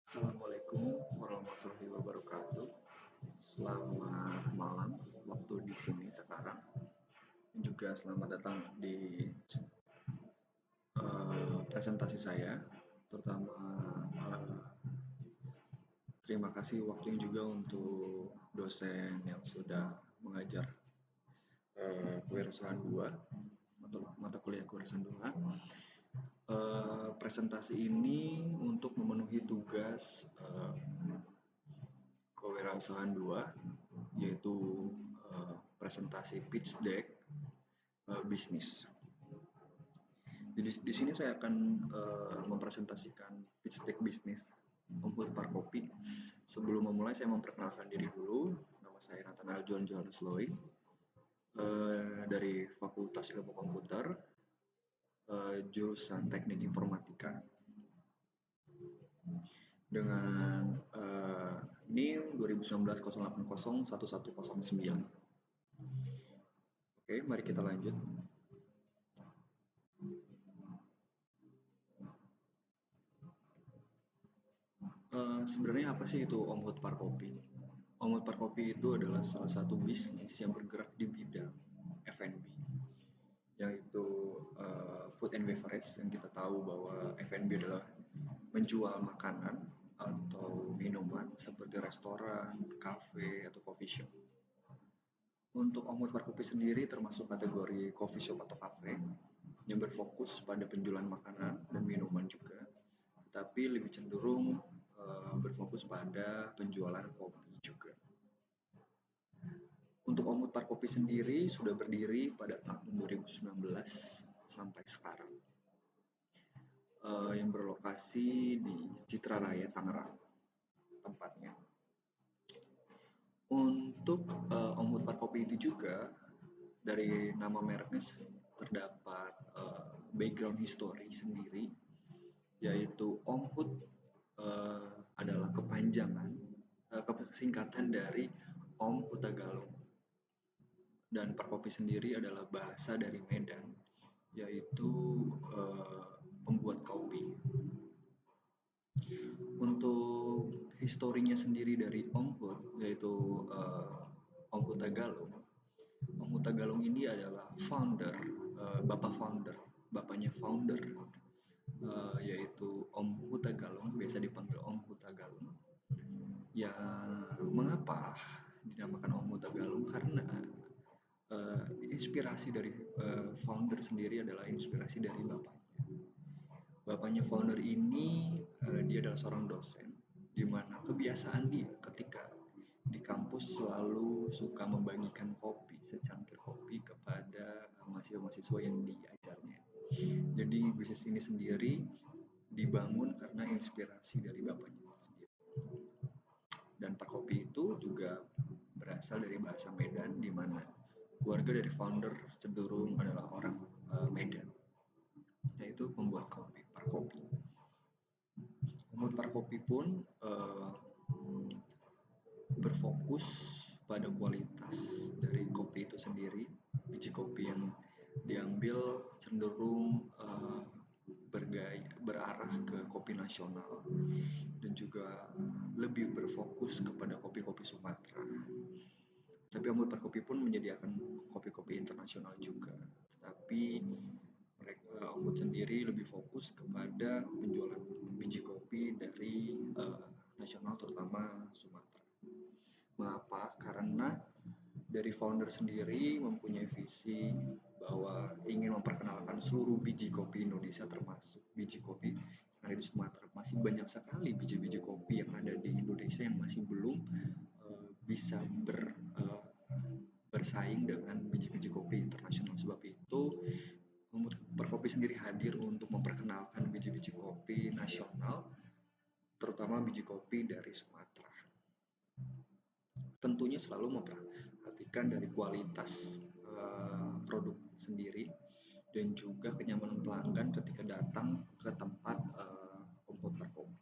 Assalamualaikum warahmatullahi wabarakatuh. Selamat malam waktu di sini sekarang. Dan juga selamat datang di presentasi saya. Terutama eh, terima kasih waktunya juga untuk dosen yang sudah mengajar kewirausahaan 2 mata kuliah kewirausahaan 2. Presentasi ini untuk memenuhi tugas kewirausahaan 2, yaitu presentasi pitch deck bisnis. Jadi di sini saya akan mempresentasikan pitch deck bisnis Om Parkopi. Sebelum memulai saya memperkenalkan diri dulu. Nama saya Nathanael John Johannes Loy dari Fakultas Ilmu Komputer, jurusan Teknik Informatika, dengan NIM 2019-080-1109. Oke, mari kita lanjut. Sebenarnya apa sih itu Om Parkopi? Om Parkopi itu adalah salah satu bisnis yang bergerak di bidang F&B, yaitu food and beverage, yang kita tahu bahwa F&B adalah menjual makanan atau minuman seperti restoran, kafe, atau coffee shop. Untuk Om Parkopi sendiri termasuk kategori coffee shop atau cafe yang berfokus pada penjualan makanan dan minuman juga, tapi lebih cenderung berfokus pada penjualan kopi juga. Untuk Om Parkopi sendiri sudah berdiri pada tahun 2019 sampai sekarang, yang berlokasi di Citra Raya, Tangerang tempatnya. Untuk Om Parkopi itu juga dari nama mereknya terdapat background history sendiri, yaitu Om Hut adalah kepanjangan kesingkatan dari Om Hutagalung, dan Parkopi sendiri adalah bahasa dari Medan, yaitu pembuat kopi. Untuk historinya sendiri dari Om Hut, yaitu Om Hutagalung. Om Hutagalung ini adalah founder, bapaknya founder, yaitu Om Hutagalung, biasa dipanggil Om Hutagalung. Ya, mengapa dinamakan Om Hutagalung? Karena inspirasi dari founder sendiri adalah inspirasi dari bapaknya. Bapaknya founder ini dia adalah seorang dosen, di mana kebiasaan dia ketika di kampus selalu suka membagikan kopi, secangkir kopi kepada mahasiswa-mahasiswa yang diajarnya. Jadi bisnis ini sendiri dibangun karena inspirasi dari bapaknya sendiri. Dan Parkopi itu juga berasal dari bahasa Medan, di mana keluarga dari founder cenderung adalah orang Medan, yaitu pembuat kopi, Parkopi. Pembuat Parkopi pun berfokus pada kualitas dari kopi itu sendiri. Biji kopi yang diambil cenderung berarah ke kopi nasional, dan juga lebih berfokus kepada kopi-kopi Sumatera. Tapi Om Parkopi pun menyediakan kopi-kopi internasional juga. Tetapi Om sendiri lebih fokus kepada penjualan biji kopi dari nasional, terutama Sumatera. Mengapa? Karena dari founder sendiri mempunyai visi bahwa ingin memperkenalkan seluruh biji kopi Indonesia, termasuk biji kopi yang ada di Sumatera. Masih banyak sekali biji-biji kopi yang ada di Indonesia yang masih belum bisa bersaing dengan biji-biji kopi internasional. Sebab itu Parkopi sendiri hadir untuk memperkenalkan biji-biji kopi nasional, terutama biji kopi dari Sumatera. Tentunya selalu memperhatikan dari kualitas produk sendiri, dan juga kenyamanan pelanggan ketika datang ke tempat Om Parkopi.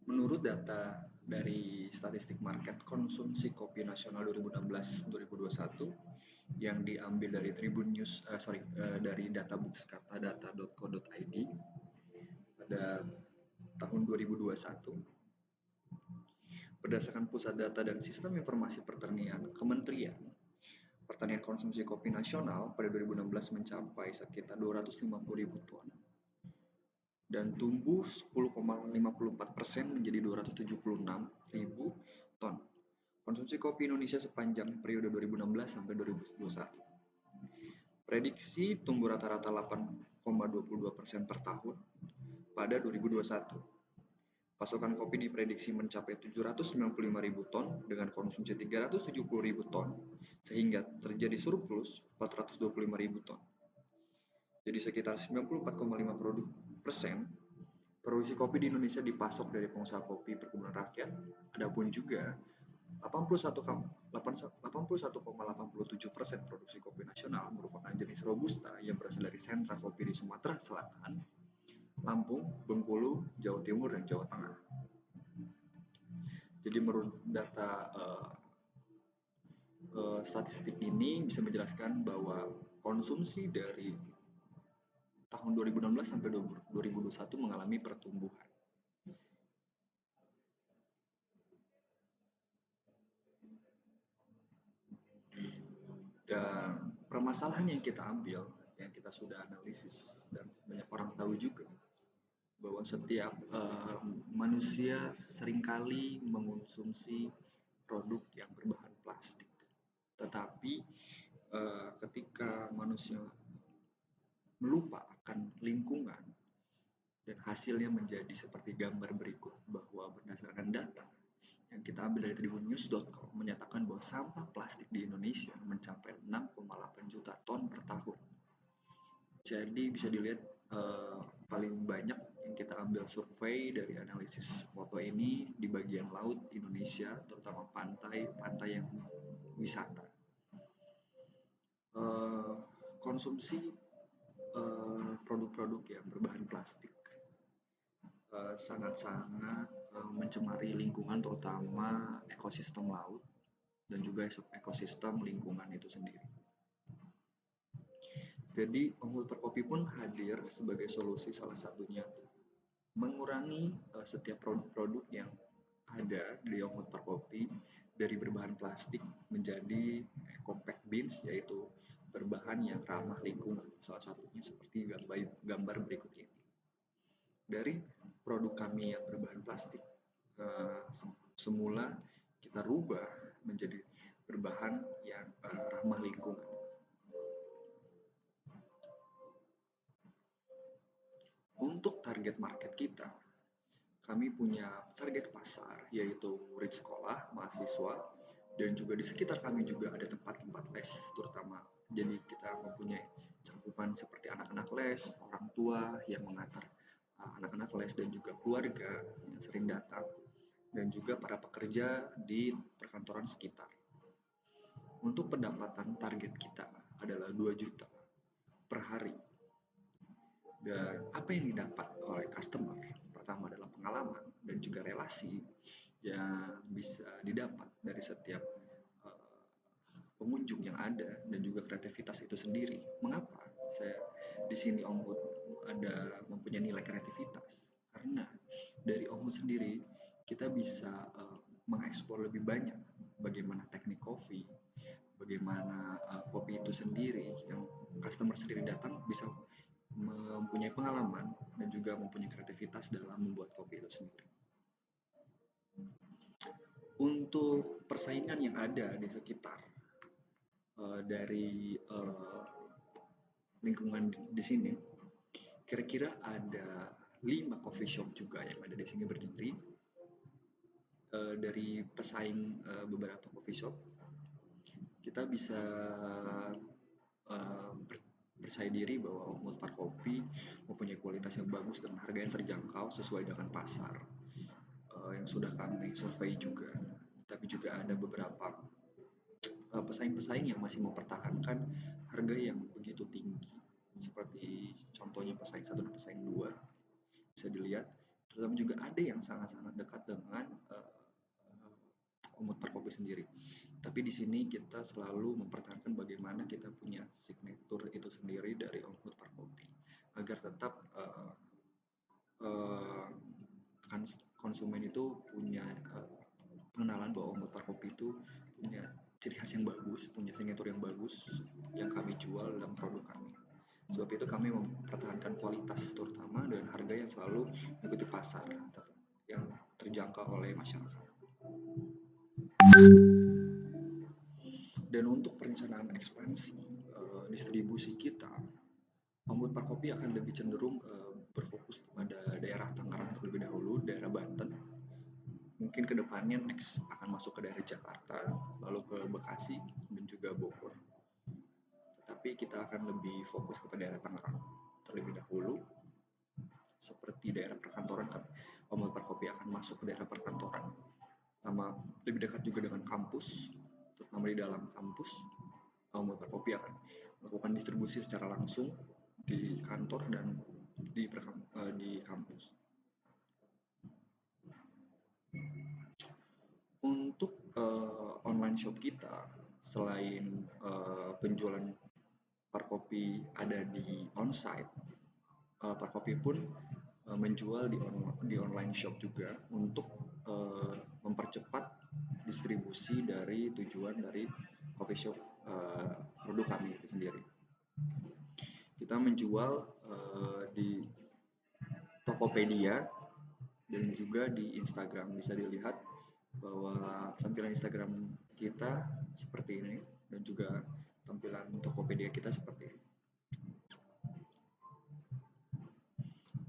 Menurut data dari statistik market konsumsi kopi nasional 2016-2021, yang diambil dari Tribun News, dari databooks katadata.co.id pada tahun 2021. Berdasarkan Pusat Data dan Sistem Informasi Pertanian Kementerian Pertanian, konsumsi kopi nasional pada 2016 mencapai sekitar 250.000 ton dan tumbuh 10,54% menjadi 276.000 ton. Konsumsi kopi Indonesia sepanjang periode 2016 sampai 2021. Prediksi tumbuh rata-rata 8,22% per tahun pada 2021. Pasokan kopi diprediksi mencapai 795.000 ton dengan konsumsi 370.000 ton, sehingga terjadi surplus 425.000 ton. Jadi sekitar 94,5% produksi kopi di Indonesia dipasok dari pengusaha kopi perkebunan rakyat. Adapun juga 81,87% produksi kopi nasional merupakan jenis Robusta yang berasal dari sentra kopi di Sumatera Selatan, Lampung, Bengkulu, Jawa Timur, dan Jawa Tengah. Jadi menurut data statistik ini bisa menjelaskan bahwa konsumsi dari tahun 2016 sampai 2021 mengalami pertumbuhan. Dan permasalahan yang kita ambil, yang kita sudah analisis dan banyak orang tahu juga, bahwa setiap manusia seringkali mengonsumsi produk yang berbahan plastik. Tetapi ketika manusia melupa akan lingkungan dan hasilnya menjadi seperti gambar berikut, bahwa berdasarkan data yang kita ambil dari tribunnews.com menyatakan bahwa sampah plastik di Indonesia mencapai 6,8 juta ton per tahun. Jadi bisa dilihat paling banyak yang kita ambil survei dari analisis foto ini di bagian laut Indonesia, terutama pantai yang wisata. Konsumsi produk-produk yang berbahan plastik sangat-sangat mencemari lingkungan, terutama ekosistem laut dan juga ekosistem lingkungan itu sendiri. Jadi Unggul Perkopi pun hadir sebagai solusi, salah satunya mengurangi setiap produk-produk yang ada di Unggul Perkopi dari berbahan plastik menjadi compact beans, yaitu berbahan yang ramah lingkungan. Salah satunya seperti gambar berikut ini. Dari produk kami yang berbahan plastik, semula kita rubah menjadi berbahan yang ramah lingkungan. Untuk target market kita, kami punya target pasar, yaitu murid sekolah, mahasiswa, dan juga di sekitar kami juga ada tempat-tempat les, terutama. Jadi kita mempunyai cakupan seperti anak-anak les, orang tua yang mengantar anak-anak les, dan juga keluarga yang sering datang, dan juga para pekerja di perkantoran sekitar. Untuk pendapatan target kita adalah 2 juta per hari. Dan apa yang didapat oleh customer? Pertama adalah pengalaman dan juga relasi yang bisa didapat dari setiap pengunjung yang ada, dan juga kreativitas itu sendiri. Mengapa saya di sini Onghut ada mempunyai nilai kreativitas? Karena dari Onghut sendiri kita bisa mengeksplor lebih banyak bagaimana teknik kopi, bagaimana kopi itu sendiri yang customer sendiri datang bisa mempunyai pengalaman dan juga mempunyai kreativitas dalam membuat kopi itu sendiri. Untuk persaingan yang ada di sekitar dari lingkungan di sini, kira-kira ada 5 coffee shop juga yang ada di sini berdiri. Dari pesaing beberapa coffee shop, kita bisa percaya diri bahwa Unggul Perkopi mempunyai kualitas yang bagus dengan harga yang terjangkau sesuai dengan pasar yang sudah kami survei juga. Tapi juga ada beberapa pesaing-pesaing yang masih mempertahankan harga yang begitu tinggi, seperti contohnya pesaing 1 dan pesaing 2 bisa dilihat. Terutama juga ada yang sangat-sangat dekat dengan Unggul Perkopi sendiri. Tapi di sini kita selalu mempertahankan bagaimana kita punya signature itu sendiri dari Om Hut Parkopi agar tetap uh, konsumen itu punya pengenalan bahwa Om Hut Parkopi itu punya ciri khas yang bagus, punya signature yang bagus yang kami jual dalam produk kami. Sebab itu kami mempertahankan kualitas terutama dan harga yang selalu mengikuti pasar yang terjangkau oleh masyarakat. Dan untuk perencanaan ekspansi distribusi kita, Om Hut Parkopi akan lebih cenderung berfokus pada daerah Tangerang terlebih dahulu, daerah Banten. Mungkin kedepannya next akan masuk ke daerah Jakarta, lalu ke Bekasi dan juga Bogor. Tapi kita akan lebih fokus kepada daerah Tangerang terlebih dahulu. Seperti daerah perkantoran kan, Om Hut Parkopi akan masuk ke daerah perkantoran, sama lebih dekat juga dengan kampus, terutama di dalam kampus. Om Hut Parkopi akan melakukan distribusi secara langsung di kantor dan di kampus. Untuk online shop kita, selain penjualan Parkopi ada di onsite, Parkopi pun menjual di online shop juga untuk mempercepat distribusi dari tujuan dari coffee shop produk kami itu sendiri. Kita menjual di Tokopedia dan juga di Instagram. Bisa dilihat bahwa tampilan Instagram kita seperti ini dan juga tampilan Tokopedia kita seperti ini.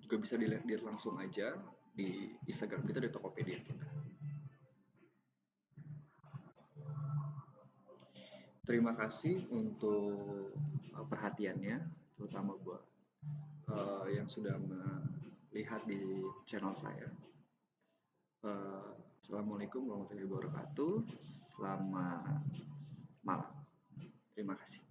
Juga bisa dilihat langsung aja di Instagram kita, di Tokopedia kita. Terima kasih untuk perhatiannya, terutama buat yang sudah melihat di channel saya. Assalamualaikum warahmatullahi wabarakatuh. Selamat malam. Terima kasih.